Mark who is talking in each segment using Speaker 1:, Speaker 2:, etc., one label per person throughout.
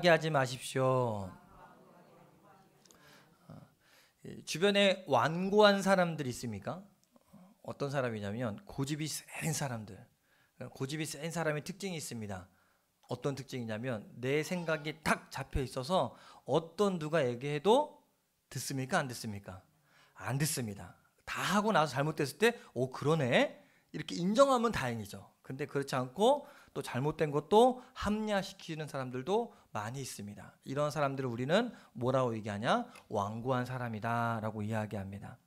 Speaker 1: 완고하게 하지 마십시오. 주변에 완고한 사람들 있습니까? 어떤 사람이냐면 고집이 센 사람들. 고집이 센 사람의 특징이 있습니다. 어떤 특징이냐면 내 생각이 딱 잡혀 있어서 어떤 누가 얘기해도 듣습니까? 안 듣습니까? 안 듣습니다. 다 하고 나서 잘못됐을 때 오 그러네 이렇게 인정하면 다행이죠. 근데 그렇지 않고 또 잘못된 것도 합리화시키는 사람들도 많이 있습니다. 이런 사람들을 우리는 뭐라고 얘기하냐? 완고한 사람이다 라고 이야기합니다.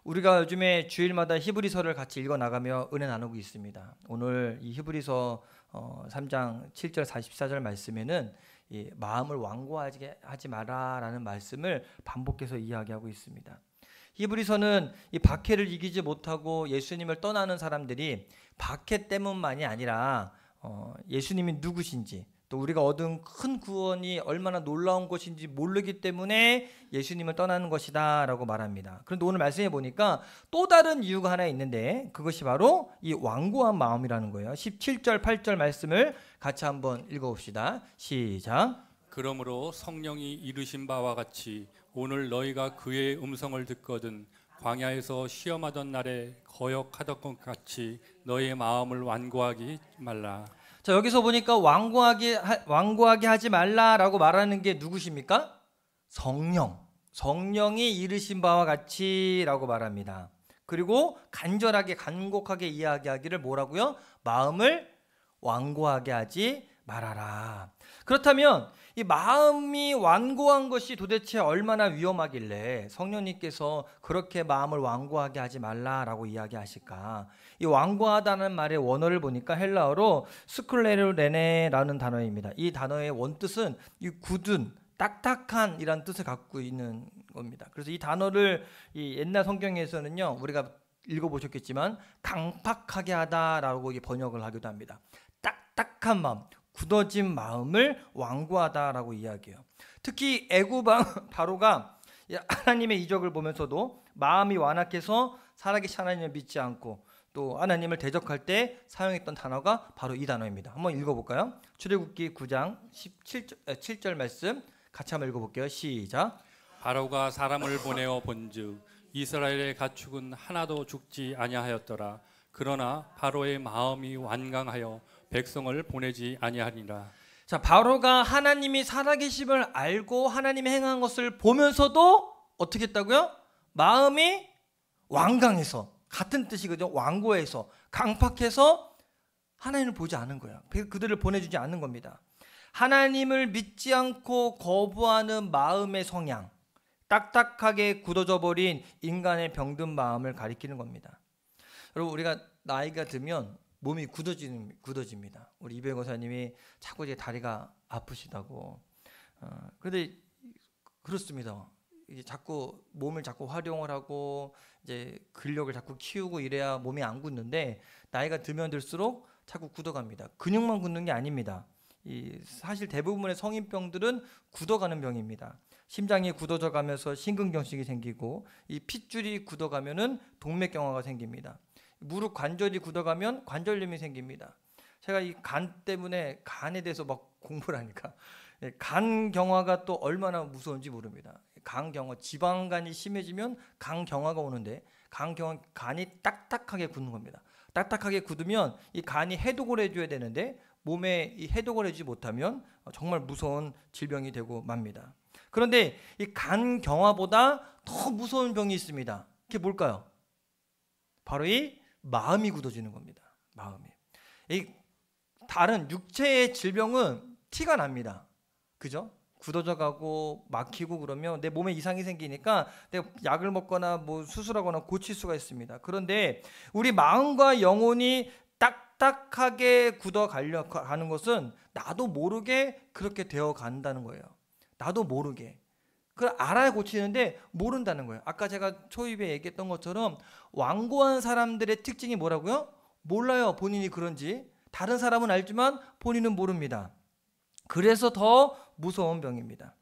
Speaker 1: 우리가 요즘에 주일마다 히브리서를 같이 읽어나가며 은혜 나누고 있습니다. 오늘 이 히브리서 3장 7절 44절 말씀에는 이 마음을 완고하게 하지 마라라는 말씀을 반복해서 이야기하고 있습니다. 히브리서는 이 박해를 이기지 못하고 예수님을 떠나는 사람들이 박해 때문만이 아니라 예수님이 누구신지 또 우리가 얻은 큰 구원이 얼마나 놀라운 것인지 모르기 때문에 예수님을 떠나는 것이다 라고 말합니다. 그런데 오늘 말씀해 보니까 또 다른 이유가 하나 있는데 그것이 바로 이 완고한 마음이라는 거예요. 17절 8절 말씀을 같이 한번 읽어봅시다. 시작.
Speaker 2: 그러므로 성령이 이르신 바와 같이 오늘 너희가 그의 음성을 듣거든 광야에서 시험하던 날에 거역하던 것 같이 너희의 마음을 완고하기 말라.
Speaker 1: 자, 여기서 보니까 완고하게 하지 말라라고 말하는 게 누구십니까? 성령이 이르신 바와 같이라고 말합니다. 그리고 간절하게 간곡하게 이야기하기를 뭐라고요? 마음을 완고하게 하지 말아라. 그렇다면 이 마음이 완고한 것이 도대체 얼마나 위험하길래 성령님께서 그렇게 마음을 완고하게 하지 말라라고 이야기하실까? 이 완고하다는 말의 원어를 보니까 헬라어로 스클레르레네라는 단어입니다. 이 단어의 원뜻은 이 굳은, 딱딱한 이란 뜻을 갖고 있는 겁니다. 그래서 이 단어를 이 옛날 성경에서는요, 우리가 읽어보셨겠지만 강팍하게 하다라고 번역을 하기도 합니다. 딱딱한 마음, 굳어진 마음을 완고하다라고 이야기해요. 특히 애굽왕 바로가 하나님의 이적을 보면서도 마음이 완악해서 살아계신 하나님을 믿지 않고 또 하나님을 대적할 때 사용했던 단어가 바로 이 단어입니다. 한번 읽어볼까요? 출애굽기 9장 7절 말씀 같이 한번 읽어볼게요. 시작.
Speaker 2: 바로가 사람을 보내어 본즉 이스라엘의 가축은 하나도 죽지 아니하였더라. 그러나 바로의 마음이 완강하여 백성을 보내지 아니하니라.
Speaker 1: 자, 바로가 하나님이 살아계심을 알고 하나님이 행한 것을 보면서도 어떻게 했다고요? 마음이 완강해서, 같은 뜻이거든요. 완고해서, 강팍해서 하나님을 보지 않은 거예요. 그들을 보내주지 않는 겁니다. 하나님을 믿지 않고 거부하는 마음의 성향, 딱딱하게 굳어져 버린 인간의 병든 마음을 가리키는 겁니다. 여러분, 우리가 나이가 들면 몸이 굳어집니다. 우리 이배 권사님이 자꾸 이제 다리가 아프시다고. 그런데 그렇습니다. 이게 자꾸 몸을 자꾸 활용을 하고 이제 근력을 자꾸 키우고 이래야 몸이 안 굳는데 나이가 들면 들수록 자꾸 굳어갑니다. 근육만 굳는 게 아닙니다. 사실 대부분의 성인병들은 굳어가는 병입니다. 심장이 굳어져 가면서 심근경색이 생기고 이 핏줄이 굳어가면은 동맥경화가 생깁니다. 무릎 관절이 굳어가면 관절염이 생깁니다. 제가 이 간 때문에 간에 대해서 막 공부를 하니까 간 경화가 또 얼마나 무서운지 모릅니다. 간 경화, 지방간이 심해지면 간 경화가 오는데 간이 딱딱하게 굳는 겁니다. 딱딱하게 굳으면 이 간이 해독을 해줘야 되는데 몸에 이 해독을 해주지 못하면 정말 무서운 질병이 되고 맙니다. 그런데 이 간 경화보다 더 무서운 병이 있습니다. 그게 뭘까요? 바로 이 마음이 굳어지는 겁니다. 마음이. 이 다른 육체의 질병은 티가 납니다. 그죠? 굳어져 가고 막히고 그러면 내 몸에 이상이 생기니까 내가 약을 먹거나 뭐 수술하거나 고칠 수가 있습니다. 그런데 우리 마음과 영혼이 딱딱하게 굳어가는 것은 나도 모르게 그렇게 되어 간다는 거예요. 나도 모르게. 그걸 알아야 고치는데 모른다는 거예요. 아까 제가 초입에 얘기했던 것처럼 완고한 사람들의 특징이 뭐라고요? 몰라요. 본인이 그런지. 다른 사람은 알지만 본인은 모릅니다. 그래서 더 무서운 병입니다.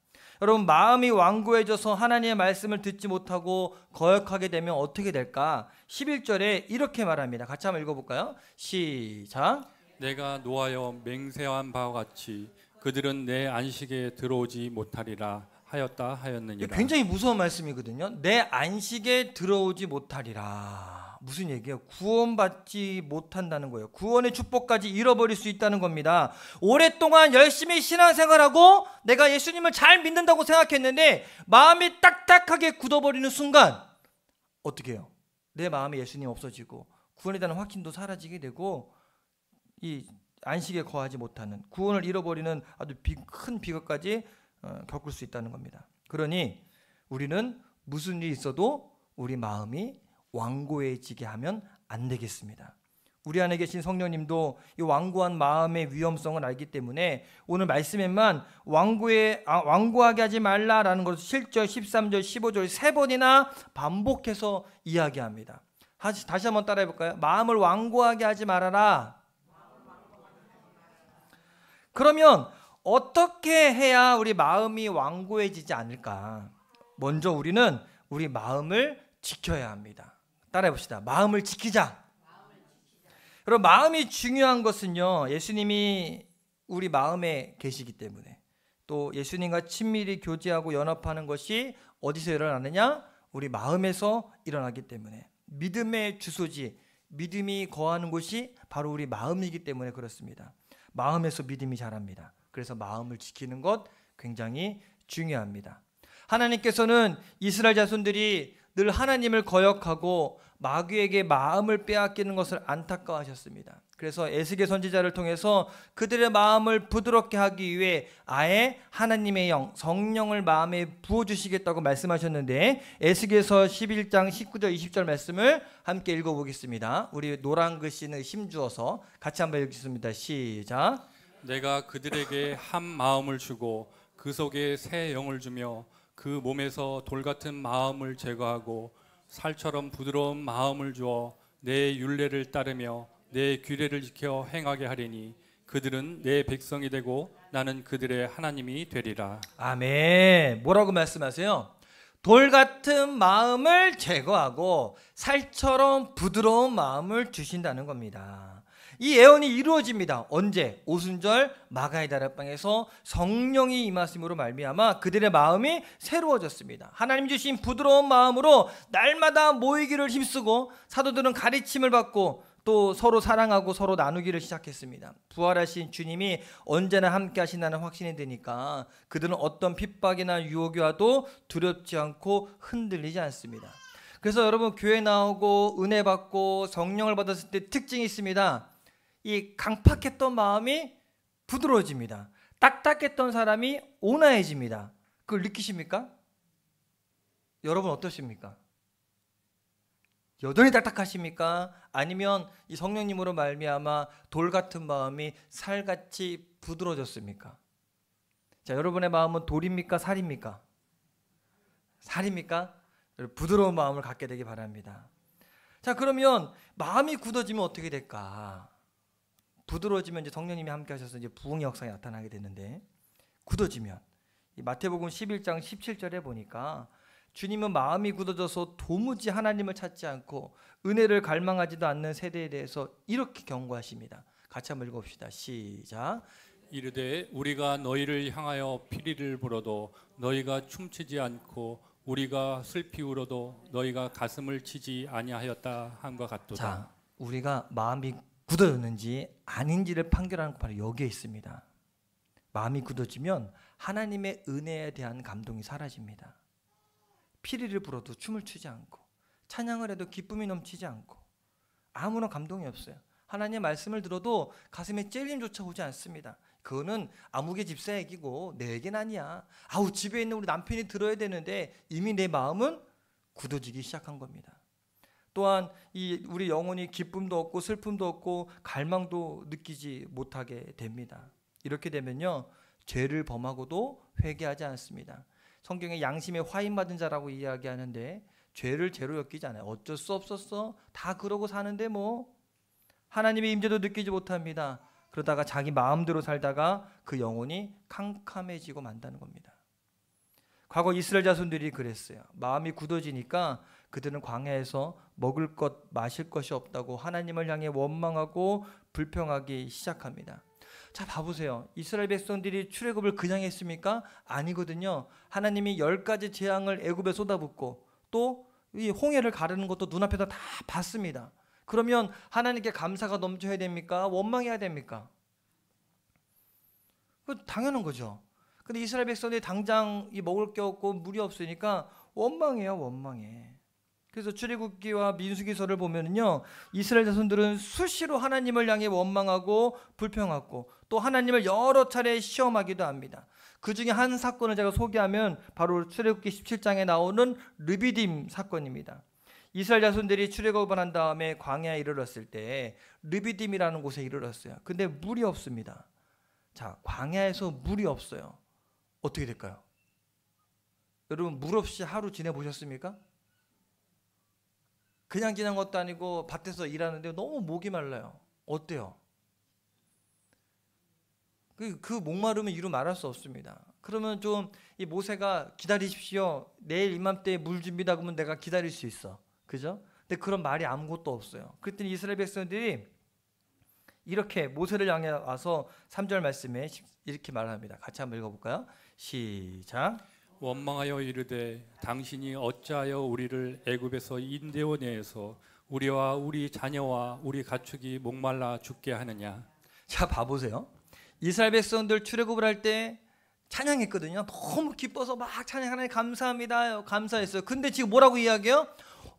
Speaker 1: 여러분, 마음이 완고해져서 하나님의 말씀을 듣지 못하고 거역하게 되면 어떻게 될까? 11절에 이렇게 말합니다. 같이 한번 읽어볼까요? 시작.
Speaker 2: 내가 노하여 맹세한 바와 같이 그들은 내 안식에 들어오지 못하리라 하였다 하였느니라.
Speaker 1: 굉장히 무서운 말씀이거든요. 내 안식에 들어오지 못하리라. 무슨 얘기예요? 구원받지 못한다는 거예요. 구원의 축복까지 잃어버릴 수 있다는 겁니다. 오랫동안 열심히 신앙생활하고 내가 예수님을 잘 믿는다고 생각했는데 마음이 딱딱하게 굳어버리는 순간 어떻게 해요? 내 마음에 예수님 없어지고 구원에 대한 확신도 사라지게 되고 이 안식에 거하지 못하는, 구원을 잃어버리는 아주 큰 비극까지 겪을 수 있다는 겁니다. 그러니 우리는 무슨 일이 있어도 우리 마음이 완고해지게 하면 안 되겠습니다. 우리 안에 계신 성령님도 이 완고한 마음의 위험성을 알기 때문에 오늘 말씀에만 완고하게 하지 말라라는 것을 7절, 13절, 15절 세 번이나 반복해서 이야기합니다. 다시 한번 따라해 볼까요? 마음을 완고하게 하지 말아라. 그러면 어떻게 해야 우리 마음이 완고해지지 않을까? 먼저 우리는 우리 마음을 지켜야 합니다. 따라해 봅시다. 마음을 지키자. 여러분, 마음이 중요한 것은요, 예수님이 우리 마음에 계시기 때문에, 또 예수님과 친밀히 교제하고 연합하는 것이 어디서 일어나느냐? 우리 마음에서 일어나기 때문에, 믿음의 주소지, 믿음이 거하는 곳이 바로 우리 마음이기 때문에 그렇습니다. 마음에서 믿음이 자랍니다. 그래서 마음을 지키는 것 굉장히 중요합니다. 하나님께서는 이스라엘 자손들이 늘 하나님을 거역하고 마귀에게 마음을 빼앗기는 것을 안타까워하셨습니다. 그래서 에스겔 선지자를 통해서 그들의 마음을 부드럽게 하기 위해 아예 하나님의 영, 성령을 마음에 부어주시겠다고 말씀하셨는데, 에스겔서 11장 19절 20절 말씀을 함께 읽어보겠습니다. 우리 노란 글씨는 힘주어서 같이 한번 읽겠습니다. 시작.
Speaker 2: 내가 그들에게 한 마음을 주고 그 속에 새 영을 주며 그 몸에서 돌 같은 마음을 제거하고 살처럼 부드러운 마음을 주어 내 율례를 따르며 내 규례를 지켜 행하게 하리니 그들은 내 백성이 되고 나는 그들의 하나님이 되리라.
Speaker 1: 아멘. 뭐라고 말씀하세요? 돌 같은 마음을 제거하고 살처럼 부드러운 마음을 주신다는 겁니다. 이 예언이 이루어집니다. 언제? 오순절 마가의 다락방에서 성령이 임하심으로 말미암아 그들의 마음이 새로워졌습니다. 하나님 주신 부드러운 마음으로 날마다 모이기를 힘쓰고 사도들은 가르침을 받고 또 서로 사랑하고 서로 나누기를 시작했습니다. 부활하신 주님이 언제나 함께 하신다는 확신이 드니까 그들은 어떤 핍박이나 유혹이 와도 두렵지 않고 흔들리지 않습니다. 그래서 여러분, 교회 나오고 은혜 받고 성령을 받았을 때 특징이 있습니다. 이 강팍했던 마음이 부드러워집니다. 딱딱했던 사람이 온화해집니다. 그걸 느끼십니까? 여러분 어떠십니까? 여전히 딱딱하십니까? 아니면 이 성령님으로 말미암아 돌 같은 마음이 살같이 부드러워졌습니까? 자, 여러분의 마음은 돌입니까? 살입니까? 살입니까? 부드러운 마음을 갖게 되기 바랍니다. 자, 그러면 마음이 굳어지면 어떻게 될까? 부드러워지면 이제 성령님이 함께 하셔서 이제 부흥의 역사가 나타나게 되는데, 굳어지면 이 마태복음 11장 17절에 보니까 주님은 마음이 굳어져서 도무지 하나님을 찾지 않고 은혜를 갈망하지도 않는 세대에 대해서 이렇게 경고하십니다. 같이 한번 읽어봅시다. 시작.
Speaker 2: 이르되 우리가 너희를 향하여 피리를 불어도 너희가 춤추지 않고 우리가 슬피 울어도 너희가 가슴을 치지 아니하였다 함과 같도다.
Speaker 1: 자, 우리가 마음이 굳어졌는지 아닌지를 판결하는 것 바로 여기에 있습니다. 마음이 굳어지면 하나님의 은혜에 대한 감동이 사라집니다. 피리를 불어도 춤을 추지 않고 찬양을 해도 기쁨이 넘치지 않고 아무런 감동이 없어요. 하나님의 말씀을 들어도 가슴에 찔림조차 오지 않습니다. 그거는 아무개 집사 얘기고 내 얘기는 아니야. 아우, 집에 있는 우리 남편이 들어야 되는데 이미 내 마음은 굳어지기 시작한 겁니다. 또한 우리 영혼이 기쁨도 없고 슬픔도 없고 갈망도 느끼지 못하게 됩니다. 이렇게 되면요, 죄를 범하고도 회개하지 않습니다. 성경에 양심에 화인받은 자라고 이야기하는데 죄를 죄로 엮이지 않아요. 어쩔 수 없었어, 다 그러고 사는데 뭐. 하나님의 임재도 느끼지 못합니다. 그러다가 자기 마음대로 살다가 그 영혼이 캄캄해지고 만다는 겁니다. 과거 이스라엘 자손들이 그랬어요. 마음이 굳어지니까 그들은 광야에서 먹을 것 마실 것이 없다고 하나님을 향해 원망하고 불평하기 시작합니다. 자, 봐보세요. 이스라엘 백성들이 출애굽을 그냥 했습니까? 아니거든요. 하나님이 10가지 재앙을 애굽에 쏟아붓고 또 이 홍해를 가르는 것도 눈앞에서 다 봤습니다. 그러면 하나님께 감사가 넘쳐야 됩니까? 원망해야 됩니까? 그 당연한 거죠. 근데 이스라엘 백성들이 당장 이 먹을 게 없고 물이 없으니까 원망해요, 원망해. 그래서 출애굽기와 민수기서를 보면은요, 이스라엘 자손들은 수시로 하나님을 향해 원망하고 불평하고 또 하나님을 여러 차례 시험하기도 합니다. 그 중에 한 사건을 제가 소개하면 바로 출애굽기 17장에 나오는 르비딤 사건입니다. 이스라엘 자손들이 출애굽을 한 다음에 광야에 이르렀을 때 르비딤이라는 곳에 이르렀어요. 근데 물이 없습니다. 자, 광야에서 물이 없어요. 어떻게 될까요? 여러분, 물 없이 하루 지내보셨습니까? 그냥 지난 것도 아니고 밭에서 일하는데 너무 목이 말라요. 어때요? 그 목마름은 이루 말할 수 없습니다. 그러면 좀 이 모세가 기다리십시오. 내일 이맘때에 물 준비다 그러면 내가 기다릴 수 있어. 그죠? 근데 그런 말이 아무것도 없어요. 그랬더니 이스라엘 백성들이 이렇게 모세를 향해 와서 3절 말씀에 이렇게 말합니다. 같이 한번 읽어볼까요? 시작.
Speaker 2: 원망하여 이르되 당신이 어찌하여 우리를 애굽에서 인되어 내서 우리와 우리 자녀와 우리 가축이 목말라 죽게 하느냐.
Speaker 1: 자, 봐보세요. 이스라엘 백성들 출애굽을 할 때 찬양했거든요. 너무 기뻐서 막 찬양, 하나님 감사합니다, 감사했어요. 근데 지금 뭐라고 이야기해요?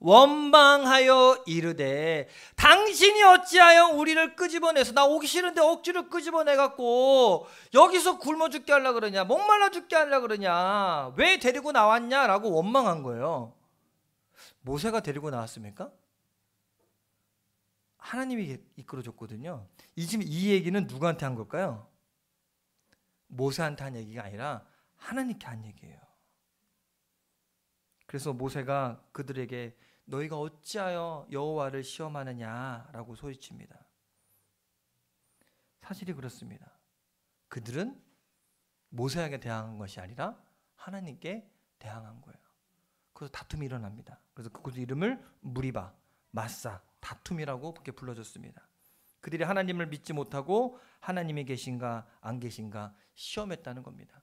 Speaker 1: 원망하여 이르되 당신이 어찌하여 우리를 끄집어내서, 나 오기 싫은데 억지로 끄집어내갖고 여기서 굶어 죽게 하려고 그러냐, 목말라 죽게 하려고 그러냐, 왜 데리고 나왔냐 라고 원망한 거예요. 모세가 데리고 나왔습니까? 하나님이 이끌어줬거든요. 지금 이 얘기는 누구한테 한 걸까요? 모세한테 한 얘기가 아니라 하나님께 한 얘기예요. 그래서 모세가 그들에게 너희가 어찌하여 여호와를 시험하느냐라고 소리칩니다. 사실이 그렇습니다. 그들은 모세에게 대항한 것이 아니라 하나님께 대항한 거예요. 그래서 다툼이 일어납니다. 그래서 그곳 이름을 무리바, 마사, 다툼이라고 그렇게 불러줬습니다. 그들이 하나님을 믿지 못하고 하나님이 계신가 안 계신가 시험했다는 겁니다.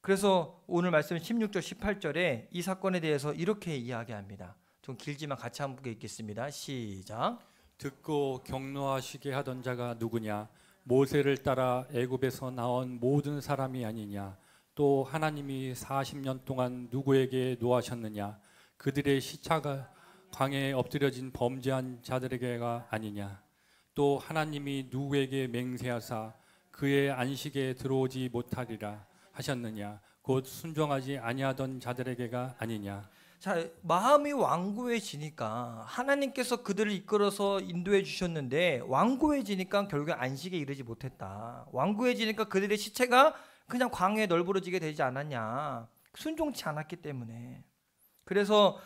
Speaker 1: 그래서 오늘 말씀 16절 18절에 이 사건에 대해서 이렇게 이야기합니다. 좀 길지만 같이 함께 읽겠습니다. 시작.
Speaker 2: 듣고 격노하시게 하던 자가 누구냐? 모세를 따라 애굽에서 나온 모든 사람이 아니냐? 또 하나님이 40년 동안 누구에게 노하셨느냐? 그들의 시차가 광야에 엎드려진 범죄한 자들에게가 아니냐? 또 하나님이 누구에게 맹세하사 그의 안식에 들어오지 못하리라 하셨느냐? 곧 순종하지 아니하던 자들에게가 아니냐?
Speaker 1: 자, 마음이 완고해지니까 하나님께서 그들을 이끌어서 인도해 주셨는데 완고해지니까 결국 안식에 이르지 못했다. 완고해지니까 그들의 시체가 그냥 광야에 널브러지게 되지 않았냐? 순종치 않았기 때문에. 그래서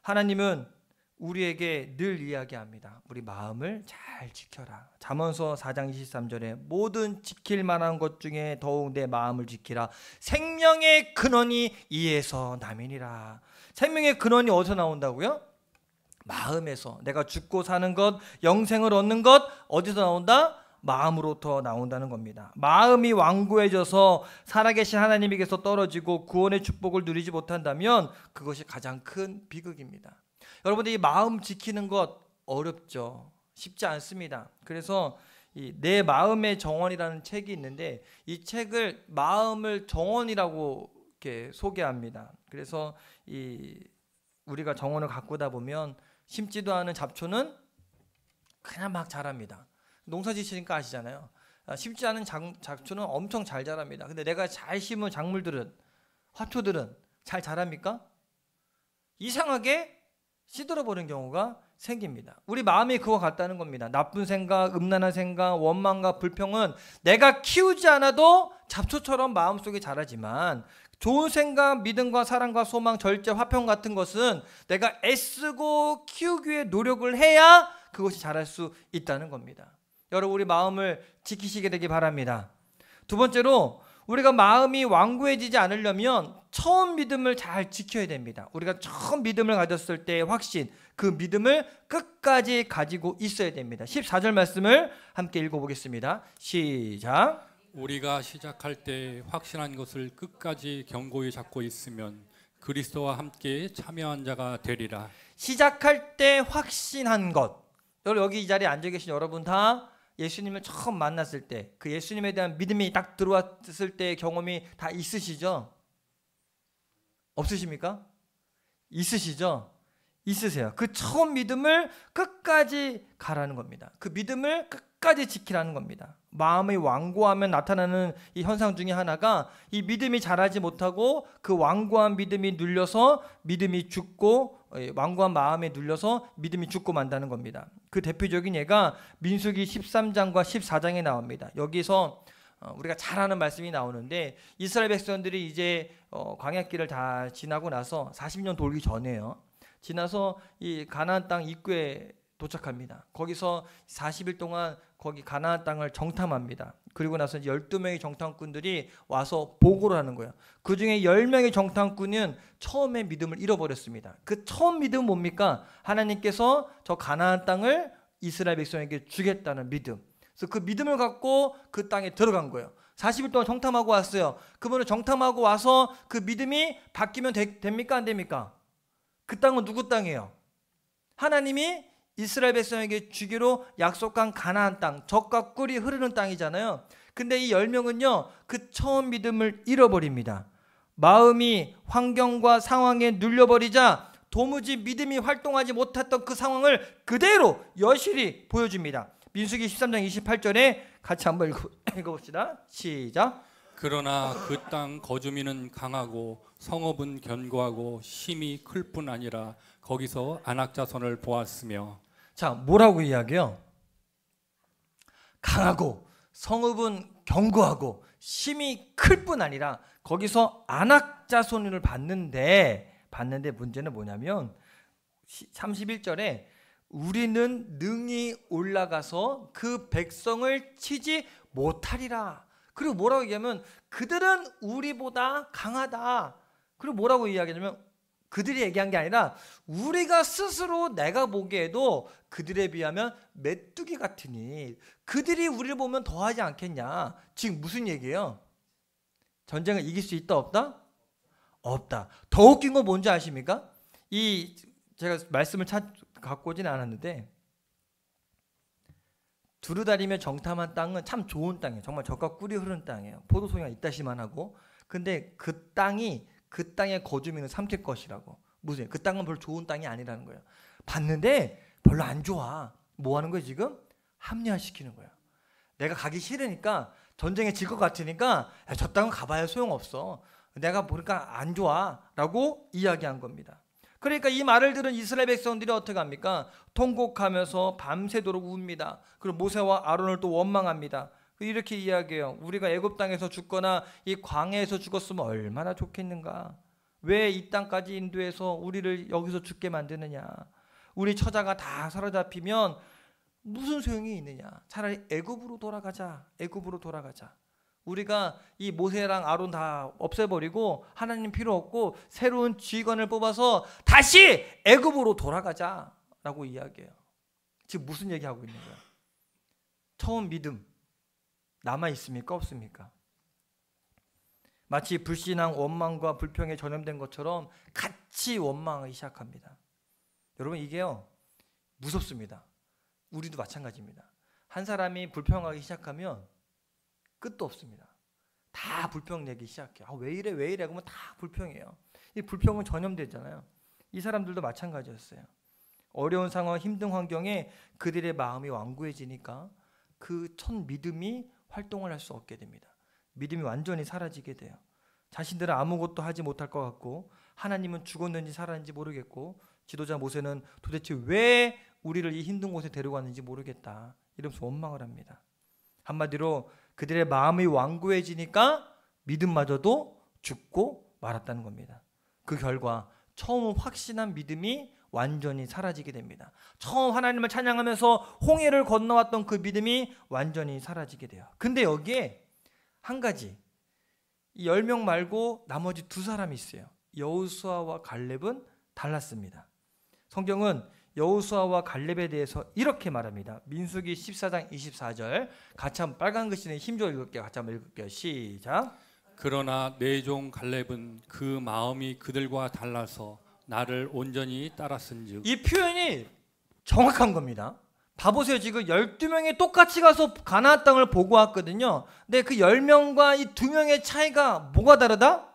Speaker 1: 하나님은 우리에게 늘 이야기합니다. 우리 마음을 잘 지켜라. 잠언서 4장 23절에 모든 지킬 만한 것 중에 더욱 내 마음을 지키라. 생명의 근원이 이에서 남이니라. 생명의 근원이 어디서 나온다고요? 마음에서. 내가 죽고 사는 것, 영생을 얻는 것 어디서 나온다? 마음으로부터 나온다는 겁니다. 마음이 완고해져서 살아계신 하나님에게서 떨어지고 구원의 축복을 누리지 못한다면 그것이 가장 큰 비극입니다. 여러분들 이 마음 지키는 것 어렵죠. 쉽지 않습니다. 그래서 이 내 마음의 정원이라는 책이 있는데 이 책을 마음을 정원이라고 이렇게 소개합니다. 그래서 우리가 정원을 가꾸다 보면 심지도 않은 잡초는 그냥 막 자랍니다. 농사 지시니까 아시잖아요. 심지 않은 잡초는 엄청 잘 자랍니다. 근데 내가 잘 심은 작물들은, 화초들은 잘 자랍니까? 이상하게 시들어버린 경우가 생깁니다. 우리 마음이 그와 같다는 겁니다. 나쁜 생각, 음란한 생각, 원망과 불평은 내가 키우지 않아도 잡초처럼 마음속에 자라지만 좋은 생각, 믿음과 사랑과 소망, 절제, 화평 같은 것은 내가 애쓰고 키우기 위해 노력을 해야 그것이 자랄 수 있다는 겁니다. 여러분, 우리 마음을 지키시게 되기 바랍니다. 두 번째로, 우리가 마음이 완고해지지 않으려면 첫 처음 믿음을 잘 지켜야 됩니다. 우리가 처음 믿음을 가졌을 때의 확신, 그 믿음을 끝까지 가지고 있어야 됩니다. 14절 말씀을 함께 읽어보겠습니다. 시작.
Speaker 2: 우리가 시작할 때 확신한 것을 끝까지 견고히 잡고 있으면 그리스도와 함께 참여한 자가 되리라.
Speaker 1: 시작할 때 확신한 것. 여기 이 자리에 앉아 계신 여러분 다 예수님을 처음 만났을 때 그 예수님에 대한 믿음이 딱 들어왔을 때의 경험이 다 있으시죠? 없으십니까? 있으시죠? 있으세요. 그 처음 믿음을 끝까지 가라는 겁니다. 그 믿음을 끝까지 지키라는 겁니다. 마음이 완고하면 나타나는 이 현상 중에 하나가 이 믿음이 자라지 못하고 그 완고한 믿음이 눌려서 믿음이 죽고, 완고한 마음에 눌려서 믿음이 죽고 만다는 겁니다. 그 대표적인 예가 민수기 13장과 14장에 나옵니다. 여기서 우리가 잘 아는 말씀이 나오는데 이스라엘 백성들이 이제 광야길을 다 지나고 나서 40년 돌기 전에요. 지나서 이 가나안 땅 입구에 도착합니다. 거기서 40일 동안 거기 가나안 땅을 정탐합니다. 그리고 나서 12명의 정탐꾼들이 와서 보고를 하는 거예요. 그 중에 10명의 정탐꾼은 처음에 믿음을 잃어버렸습니다. 그 처음 믿음은 뭡니까? 하나님께서 저 가나안 땅을 이스라엘 백성에게 주겠다는 믿음. 그래서 그 믿음을 갖고 그 땅에 들어간 거예요. 40일 동안 정탐하고 왔어요. 그분을 정탐하고 와서 그 믿음이 바뀌면 됩니까? 안 됩니까? 그 땅은 누구 땅이에요? 하나님이 이스라엘 백성에게 주기로 약속한 가나안 땅, 젖과 꿀이 흐르는 땅이잖아요. 근데 이 10명은요, 그 처음 믿음을 잃어버립니다. 마음이 환경과 상황에 눌려버리자 도무지 믿음이 활동하지 못했던 그 상황을 그대로 여실히 보여줍니다. 민수기 13장 28절에 같이 한번 읽어봅시다. 시작.
Speaker 2: 그러나 그 땅 거주민은 강하고 성읍은 견고하고 힘이 클 뿐 아니라 거기서 안악자손을 보았으며.
Speaker 1: 자, 뭐라고 이야기해요? 강하고 성읍은 견고하고 힘이 클 뿐 아니라 거기서 안악자손을 봤는데 문제는 뭐냐면 31절에 우리는 능히 올라가서 그 백성을 치지 못하리라. 그리고 뭐라고 얘기하면 그들은 우리보다 강하다. 그리고 뭐라고 이야기하냐면 그들이 얘기한 게 아니라 우리가 스스로 내가 보기에도 그들에 비하면 메뚜기 같으니 그들이 우리를 보면 더하지 않겠냐. 지금 무슨 얘기예요? 전쟁을 이길 수 있다 없다? 없다. 더 웃긴 건 뭔지 아십니까? 제가 말씀을 갖고 오진 않았는데 두루다리며 정탐한 땅은 참 좋은 땅이에요. 정말 젖과 꿀이 흐르는 땅이에요. 포도송이가 있다시만 하고. 근데 그 땅의 거주민은 삼킬 것이라고. 무슨 그 땅은 별로 좋은 땅이 아니라는 거예요. 봤는데 별로 안 좋아. 뭐 하는 거예요 지금? 합리화시키는 거예요. 내가 가기 싫으니까 전쟁에 질 것 같으니까 저 땅은 가봐야 소용없어. 내가 보니까 안 좋아 라고 이야기한 겁니다. 그러니까 이 말을 들은 이스라엘 백성들이 어떻게 합니까? 통곡하면서 밤새도록 웁니다. 그리고 모세와 아론을 또 원망합니다. 이렇게 이야기해요. 우리가 애굽 땅에서 죽거나 이 광야에서 죽었으면 얼마나 좋겠는가. 왜 이 땅까지 인도해서 우리를 여기서 죽게 만드느냐. 우리 처자가 다 사로잡히면 무슨 소용이 있느냐. 차라리 애굽으로 돌아가자. 애굽으로 돌아가자. 우리가 이 모세랑 아론 다 없애버리고 하나님 필요 없고 새로운 지휘관을 뽑아서 다시 애굽으로 돌아가자라고 이야기해요. 지금 무슨 얘기하고 있는 거야? 처음 믿음 남아 있습니까? 없습니까? 마치 불신앙, 원망과 불평에 전염된 것처럼 같이 원망하기 시작합니다. 여러분 이게요 무섭습니다. 우리도 마찬가지입니다. 한 사람이 불평하기 시작하면 끝도 없습니다. 다 불평 내기 시작해요. 왜 이래 왜 이래 그러면 다 불평이에요. 이 불평은 전염되잖아요. 이 사람들도 마찬가지였어요. 어려운 상황, 힘든 환경에 그들의 마음이 완고해지니까 그 첫 믿음이 활동을 할 수 없게 됩니다. 믿음이 완전히 사라지게 돼요. 자신들은 아무것도 하지 못할 것 같고 하나님은 죽었는지 살았는지 모르겠고 지도자 모세는 도대체 왜 우리를 이 힘든 곳에 데려갔는지 모르겠다 이러면서 원망을 합니다. 한마디로 그들의 마음이 완고해지니까 믿음마저도 죽고 말았다는 겁니다. 그 결과 처음 확신한 믿음이 완전히 사라지게 됩니다. 처음 하나님을 찬양하면서 홍해를 건너왔던 그 믿음이 완전히 사라지게 돼요. 근데 여기에 한 가지 이 10명 말고 나머지 두 사람이 있어요. 여호수아와 갈렙은 달랐습니다. 성경은 여호수아와 갈렙에 대해서 이렇게 말합니다. 민수기 14장 24절 같이 한번 빨간 글씨는 힘줘 읽을게요. 같이 한번 읽을게요. 시작.
Speaker 2: 그러나 내 종 갈렙은 그 마음이 그들과 달라서 나를 온전히 따랐은즉.
Speaker 1: 이 표현이 정확한 겁니다. 봐보세요. 지금 12명이 똑같이 가서 가나안 땅을 보고 왔거든요. 근데 그 10명과 이 2명의 차이가 뭐가 다르다?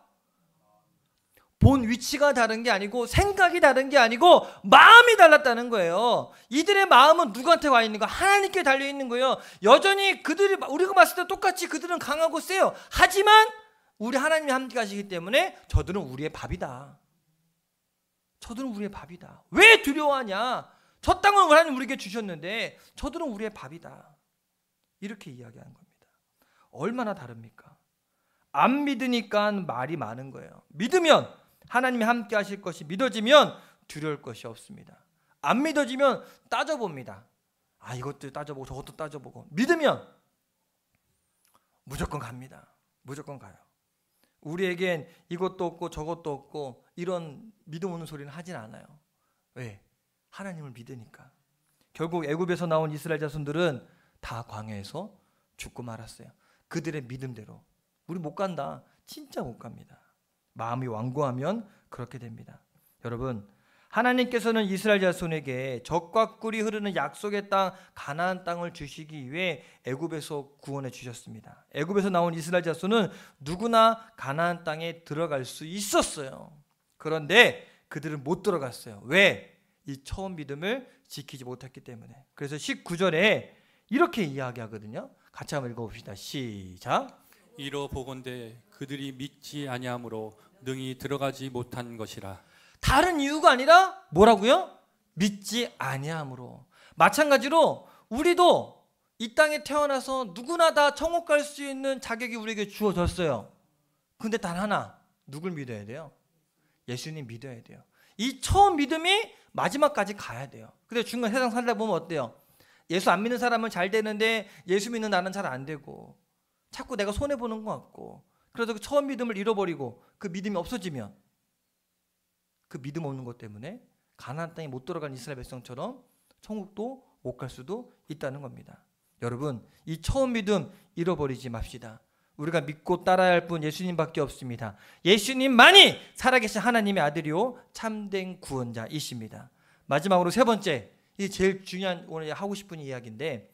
Speaker 1: 본 위치가 다른 게 아니고 생각이 다른 게 아니고 마음이 달랐다는 거예요. 이들의 마음은 누구한테 와 있는 거? 하나님께 달려 있는 거예요. 여전히 그들이 우리가 봤을 때 똑같이 그들은 강하고 세요. 하지만 우리 하나님이 함께 하시기 때문에 저들은 우리의 밥이다. 저들은 우리의 밥이다. 왜 두려워하냐? 저 땅은 하나님 우리에게 주셨는데 저들은 우리의 밥이다. 이렇게 이야기하는 겁니다. 얼마나 다릅니까? 안 믿으니까 말이 많은 거예요. 믿으면 하나님이 함께 하실 것이 믿어지면 두려울 것이 없습니다. 안 믿어지면 따져봅니다. 아, 이것도 따져보고 저것도 따져보고. 믿으면 무조건 갑니다. 무조건 가요. 우리에겐 이것도 없고 저것도 없고 이런 믿음 없는 소리는 하진 않아요. 왜? 하나님을 믿으니까. 결국 애굽에서 나온 이스라엘 자손들은 다 광야에서 죽고 말았어요. 그들의 믿음대로. 우리 못 간다. 진짜 못 갑니다. 마음이 완고하면 그렇게 됩니다. 여러분, 하나님께서는 이스라엘 자손에게 적과 꿀이 흐르는 약속의 땅 가나안 땅을 주시기 위해 애굽에서 구원해 주셨습니다. 애굽에서 나온 이스라엘 자손은 누구나 가나안 땅에 들어갈 수 있었어요. 그런데 그들은 못 들어갔어요. 왜? 이 처음 믿음을 지키지 못했기 때문에. 그래서 19절에 이렇게 이야기하거든요. 같이 한번 읽어봅시다. 시작.
Speaker 2: 이러 보건대 그들이 믿지 아니함으로 능히 들어가지 못한 것이라.
Speaker 1: 다른 이유가 아니라 뭐라고요? 믿지 아니함으로. 마찬가지로 우리도 이 땅에 태어나서 누구나 다 천국 갈 수 있는 자격이 우리에게 주어졌어요. 근데 단 하나, 누굴 믿어야 돼요? 예수님 믿어야 돼요. 이 처음 믿음이 마지막까지 가야 돼요. 근데 중간 세상 살다 보면 어때요? 예수 안 믿는 사람은 잘 되는데 예수 믿는 나는 잘 안 되고 자꾸 내가 손해보는 것 같고, 그래서 그 처음 믿음을 잃어버리고 그 믿음이 없어지면 그 믿음 없는 것 때문에 가나안 땅에 못 들어간 이스라엘 백성처럼 천국도 못 갈 수도 있다는 겁니다. 여러분, 이 처음 믿음 잃어버리지 맙시다. 우리가 믿고 따라야 할 분 예수님밖에 없습니다. 예수님만이 살아계신 하나님의 아들이요 참된 구원자이십니다. 마지막으로 세 번째, 이 제일 중요한 오늘 하고 싶은 이야기인데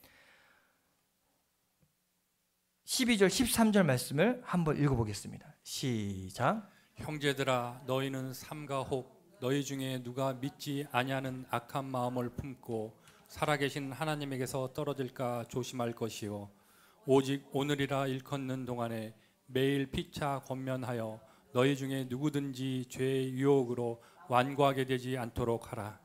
Speaker 1: 12절 13절 말씀을 한번 읽어보겠습니다. 시작.
Speaker 2: 형제들아 너희는 삼가 혹 너희 중에 누가 믿지 아니하는 악한 마음을 품고 살아계신 하나님에게서 떨어질까 조심할 것이요 오직 오늘이라 일컫는 동안에 매일 피차 권면하여 너희 중에 누구든지 죄의 유혹으로 완고하게 되지 않도록 하라.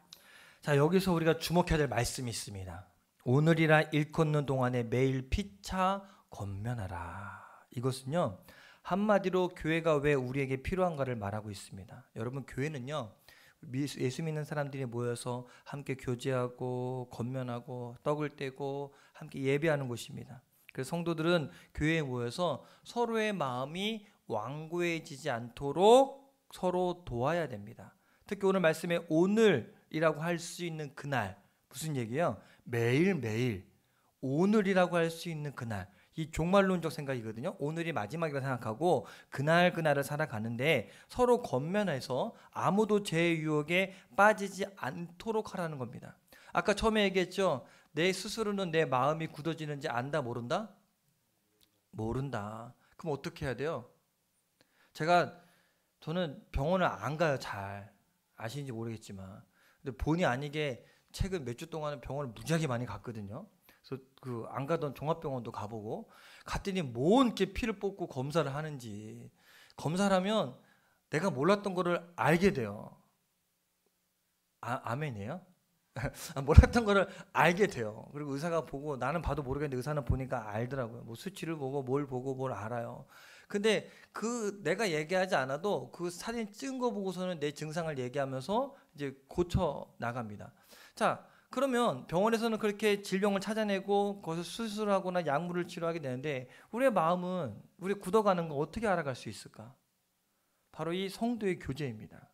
Speaker 1: 자, 여기서 우리가 주목해야 될 말씀이 있습니다. 오늘이라 일컫는 동안에 매일 피차 권면하라. 이것은요, 한마디로 교회가 왜 우리에게 필요한가를 말하고 있습니다. 여러분, 교회는요 예수 믿는 사람들이 모여서 함께 교제하고 권면하고 떡을 떼고 함께 예배하는 곳입니다. 그래서 성도들은 교회에 모여서 서로의 마음이 완고해지지 않도록 서로 도와야 됩니다. 특히 오늘 말씀에 오늘이라고 할 수 있는 그날, 무슨 얘기예요? 매일매일 오늘이라고 할 수 있는 그날. 이 종말론적 생각이거든요. 오늘이 마지막이라 생각하고 그날을 살아가는데 서로 권면해서 아무도 죄의 유혹에 빠지지 않도록 하라는 겁니다. 아까 처음에 얘기했죠. 내 스스로는 내 마음이 굳어지는지 안다 모른다? 모른다. 그럼 어떻게 해야 돼요? 저는 병원을 안 가요. 잘 아시는지 모르겠지만, 근데 본의 아니게 최근 몇 주 동안은 병원을 무지하게 많이 갔거든요. 그래서 그 안 가던 종합병원도 가보고, 갔더니 뭔 이렇게 피를 뽑고 검사를 하는지, 검사를 하면 내가 몰랐던 거를 알게 돼요. 아멘이에요? 몰랐던 거를 알게 돼요. 그리고 의사가 보고, 나는 봐도 모르겠는데 의사는 보니까 알더라고요. 뭐 수치를 보고 뭘 알아요. 근데 내가 얘기하지 않아도 그 사진 찍은 거 보고서는 내 증상을 얘기하면서 이제 고쳐 나갑니다. 자, 그러면 병원에서는 그렇게 질병을 찾아내고 거기서 수술하거나 약물을 치료하게 되는데 우리의 마음은 우리 굳어가는 거 어떻게 알아갈 수 있을까? 바로 이 성도의 교제입니다.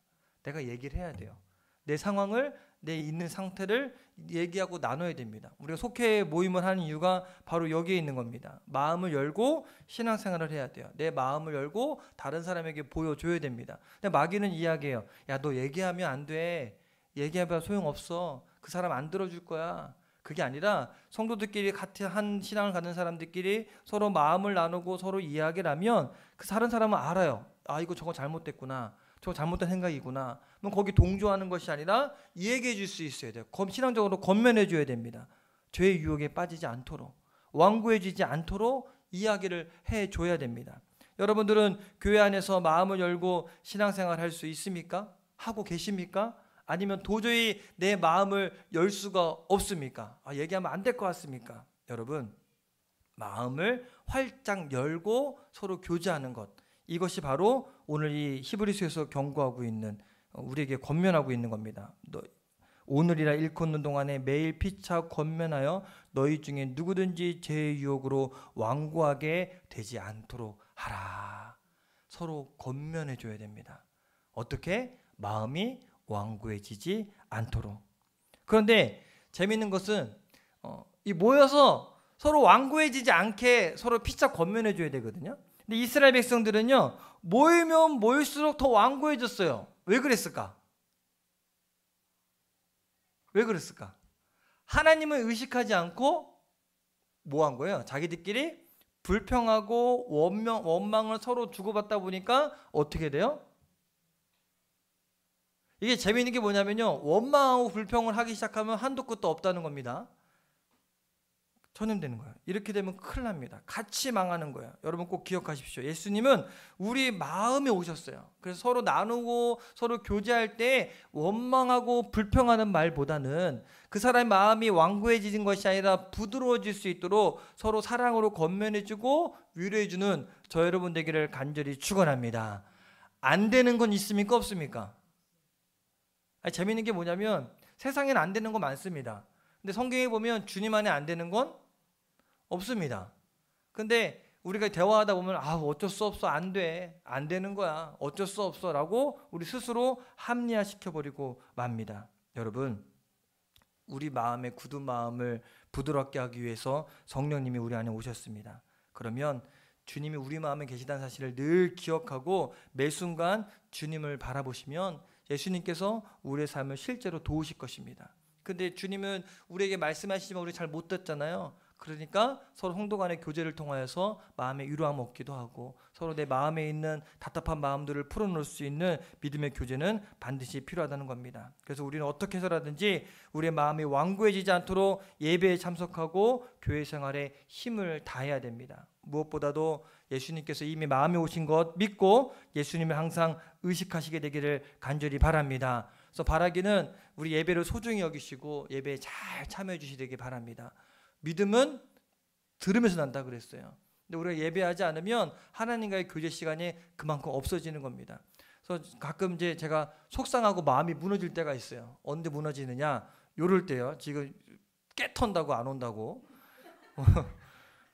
Speaker 1: 내가 얘기를 해야 돼요. 내 상황을, 내 있는 상태를 얘기하고 나눠야 됩니다. 우리가 속회 모임을 하는 이유가 바로 여기에 있는 겁니다. 마음을 열고 신앙생활을 해야 돼요. 내 마음을 열고 다른 사람에게 보여줘야 됩니다. 근데 마귀는 이야기해요. 야, 너 얘기하면 안 돼. 얘기하면 소용없어. 그 사람 안 들어줄 거야. 그게 아니라 성도들끼리 같이 한 신앙을 갖는 사람들끼리 서로 마음을 나누고 서로 이야기를 하면 그 다른 사람은 알아요. 아, 이거 저거 잘못됐구나. 저거 잘못된 생각이구나. 그럼 거기 동조하는 것이 아니라 얘기해 줄 수 있어야 돼요. 신앙적으로 권면해 줘야 됩니다. 죄의 유혹에 빠지지 않도록, 완고해지지 않도록 이야기를 해 줘야 됩니다. 여러분들은 교회 안에서 마음을 열고 신앙생활 할 수 있습니까? 하고 계십니까? 아니면 도저히 내 마음을 열 수가 없습니까? 얘기하면 안 될 것 같습니까? 여러분, 마음을 활짝 열고 서로 교제하는 것, 이것이 바로 오늘 이 히브리서에서 경고하고 있는, 우리에게 권면하고 있는 겁니다. 오늘이라 일컫는 동안에 매일 피차 권면하여 너희 중에 누구든지 죄의 유혹으로 완고하게 되지 않도록 하라. 서로 권면해 줘야 됩니다. 어떻게? 마음이 완고해지지 않도록. 그런데 재미있는 것은 이 모여서 서로 완고해지지 않게 서로 피차 권면해 줘야 되거든요. 근데 이스라엘 백성들은요, 모이면 모일수록 더 완고해졌어요. 왜 그랬을까? 왜 그랬을까? 하나님을 의식하지 않고 뭐 한 거예요? 자기들끼리 불평하고 원망을 서로 주고받다 보니까 어떻게 돼요? 이게 재미있는 게 뭐냐면요, 원망하고 불평을 하기 시작하면 한도 끝도 없다는 겁니다. 전염되는 거예요. 이렇게 되면 큰일 납니다. 같이 망하는 거예요. 여러분 꼭 기억하십시오. 예수님은 우리 마음에 오셨어요. 그래서 서로 나누고 서로 교제할 때 원망하고 불평하는 말보다는 그 사람의 마음이 완고해지는 것이 아니라 부드러워질 수 있도록 서로 사랑으로 권면해주고 위로해주는 저 여러분 되기를 간절히 축원합니다. 안 되는 건 있습니까? 없습니까? 재미있는 게 뭐냐면 세상에는 안 되는 거 많습니다. 근데 성경에 보면 주님 안에 안 되는 건 없습니다. 근데 우리가 대화하다 보면 어쩔 수 없어, 안 돼, 안 되는 거야, 어쩔 수 없어 라고 우리 스스로 합리화시켜버리고 맙니다. 여러분, 우리 마음의 굳은 마음을 부드럽게 하기 위해서 성령님이 우리 안에 오셨습니다. 그러면 주님이 우리 마음에 계시다는 사실을 늘 기억하고 매 순간 주님을 바라보시면 예수님께서 우리의 삶을 실제로 도우실 것입니다. 근데 주님은 우리에게 말씀하시지만 우리 잘 못 듣잖아요. 그러니까 서로 성도 간의 교제를 통하여서 마음의 위로함을 얻기도 하고 서로 내 마음에 있는 답답한 마음들을 풀어놓을 수 있는 믿음의 교제는 반드시 필요하다는 겁니다. 그래서 우리는 어떻게 해서라든지 우리의 마음이 완고해지지 않도록 예배에 참석하고 교회 생활에 힘을 다해야 됩니다. 무엇보다도 예수님께서 이미 마음에 오신 것 믿고 예수님을 항상 의식하시게 되기를 간절히 바랍니다. 그래서 바라기는 우리 예배를 소중히 여기시고 예배에 잘 참여해 주시기 바랍니다. 믿음은 들으면서 난다 그랬어요. 근데 우리가 예배하지 않으면 하나님과의 교제 시간이 그만큼 없어지는 겁니다. 그래서 가끔 이제 제가 속상하고 마음이 무너질 때가 있어요. 언제 무너지느냐? 요럴 때요. 지금 깨턴다고 안 온다고.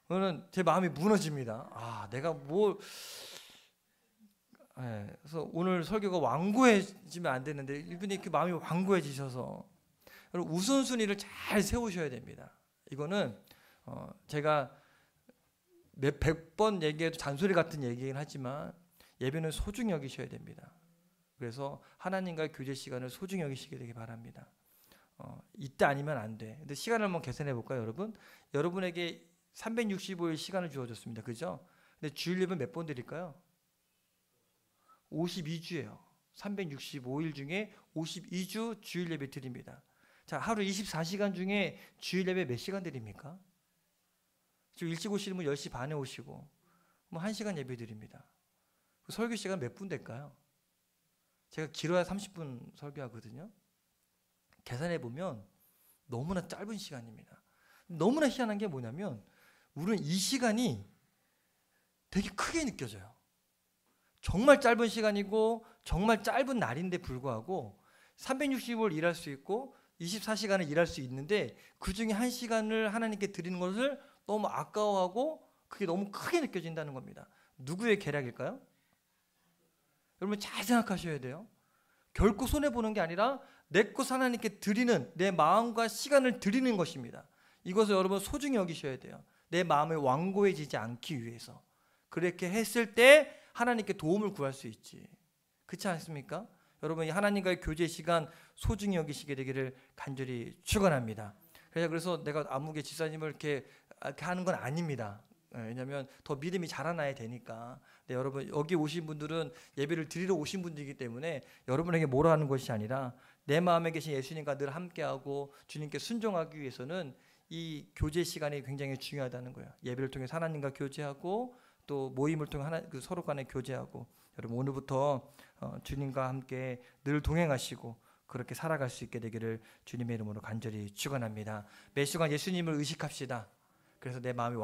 Speaker 1: 저는 제 마음이 무너집니다. 내가 그래서 오늘 설교가 완고해지면 안 되는데 이분이 그 마음이 완고해지셔서 여러분 우선순위를 잘 세우셔야 됩니다. 이거는 제가 몇 100번 얘기해도 잔소리 같은 얘기긴 하지만 예배는 소중히 여기셔야 됩니다. 그래서 하나님과의 교제 시간을 소중히 여기시게 되기 바랍니다. 이때 아니면 안 돼. 근데 시간을 한번 계산해 볼까요, 여러분? 여러분에게 365일 시간을 주어졌습니다. 그죠? 근데 주일 예배 몇 번 드릴까요? 52주예요. 365일 중에 52주 주일 예배 드립니다. 자, 하루 24시간 중에 주일 예배 몇 시간 드립니까? 지금 일찍 오시면 10시 반에 오시고 1시간 예배 드립니다. 설교 시간 몇 분 될까요? 제가 길어야 30분 설교하거든요. 계산해 보면 너무나 짧은 시간입니다. 너무나 희한한 게 뭐냐면 우리는 이 시간이 되게 크게 느껴져요. 정말 짧은 시간이고 정말 짧은 날인데 불구하고 365일 일할 수 있고 24시간을 일할 수 있는데 그중에 1시간을 하나님께 드리는 것을 너무 아까워하고 그게 너무 크게 느껴진다는 겁니다. 누구의 계략일까요? 여러분 잘 생각하셔야 돼요. 결코 손해보는 게 아니라 내 것 하나님께 드리는, 내 마음과 시간을 드리는 것입니다. 이것을 여러분 소중히 여기셔야 돼요. 내 마음이 완고해지지 않기 위해서. 그렇게 했을 때 하나님께 도움을 구할 수 있지. 그렇지 않습니까? 여러분 이 하나님과의 교제 시간 소중히 여기시게 되기를 간절히 축원합니다. 그래서 내가 아무개 집사님을 이렇게 하는 건 아닙니다. 왜냐하면 더 믿음이 자라나야 되니까. 네, 여러분 여기 오신 분들은 예배를 드리러 오신 분들이기 때문에 여러분에게 뭐라 하는 것이 아니라 내 마음에 계신 예수님과 늘 함께하고 주님께 순종하기 위해서는 이 교제 시간이 굉장히 중요하다는 거예요. 예배를 통해 하나님과 교제하고 또 모임을 통해 서로 간에 교제하고, 여러분 오늘부터 주님과 함께 늘 동행하시고 그렇게 살아갈 수 있게 되기를 주님의 이름으로 간절히 축원합니다. 매 시간 예수님을 의식합시다. 그래서 내 마음이